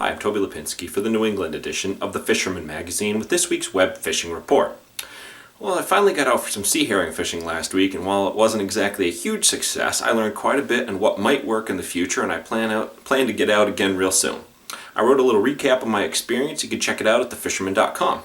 Hi, I'm Toby Lapinski for the New England edition of the Fisherman magazine with this week's web fishing report. Well, I finally got out for some sea herring fishing last week, and while it wasn't exactly a huge success, I learned quite a bit on what might work in the future, and I plan to get out again real soon. I wrote a little recap of my experience. You can check it out at thefisherman.com.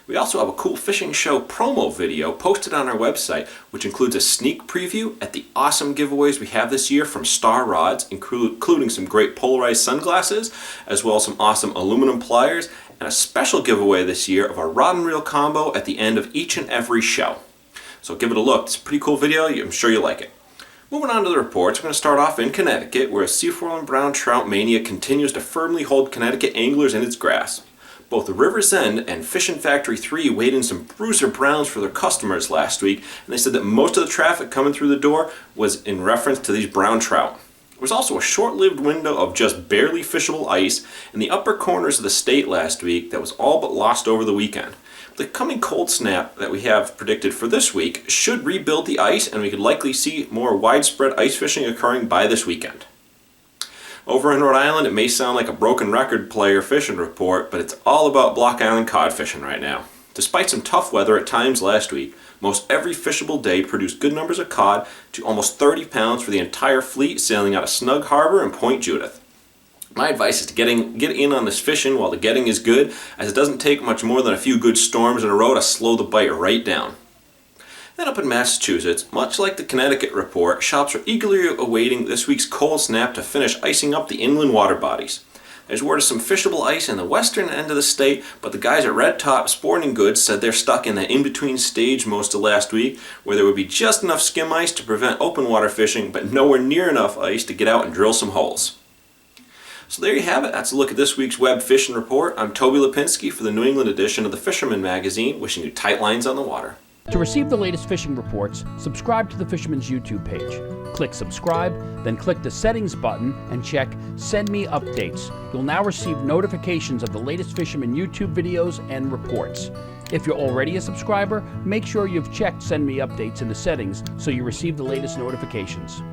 We also have a cool fishing show promo video posted on our website, which includes a sneak preview at the awesome giveaways we have this year from Star Rods, including some great polarized sunglasses, as well as some awesome aluminum pliers, and a special giveaway this year of a rod and reel combo at the end of each and every show. So give it a look. It's a pretty cool video. I'm sure you'll like it. Moving on to the reports, we're going to start off in Connecticut, where Seeforellen brown trout mania continues to firmly hold Connecticut anglers in its grasp. Both the River's End and Fishin Factory 3 weighed in some bruiser browns for their customers last week, and they said that most of the traffic coming through the door was in reference to these brown trout. There was also a short-lived window of just barely fishable ice in the upper corners of the state last week that was all but lost over the weekend. The coming cold snap that we have predicted for this week should rebuild the ice, and we could likely see more widespread ice fishing occurring by this weekend. Over in Rhode Island, it may sound like a broken record player fishing report, but it's all about Block Island cod fishing right now. Despite some tough weather at times last week, most every fishable day produced good numbers of cod to almost 30 pounds for the entire fleet sailing out of Snug Harbor and Point Judith. My advice is to get in on this fishing while the getting is good, as it doesn't take much more than a few good storms in a row to slow the bite right down. Then up in Massachusetts, much like the Connecticut report, shops are eagerly awaiting this week's cold snap to finish icing up the inland water bodies. There's word of some fishable ice in the western end of the state, but the guys at Red Top Sporting Goods said they're stuck in that in-between stage most of last week, where there would be just enough skim ice to prevent open water fishing, but nowhere near enough ice to get out and drill some holes. So there you have it. That's a look at this week's web fishing report. I'm Toby Lapinski for the New England edition of the Fisherman magazine, wishing you tight lines on the water. To receive the latest fishing reports, subscribe to the Fisherman's YouTube page. Click subscribe, then click the settings button and check Send Me Updates. You'll now receive notifications of the latest Fisherman YouTube videos and reports. If you're already a subscriber, make sure you've checked Send Me Updates in the settings so you receive the latest notifications.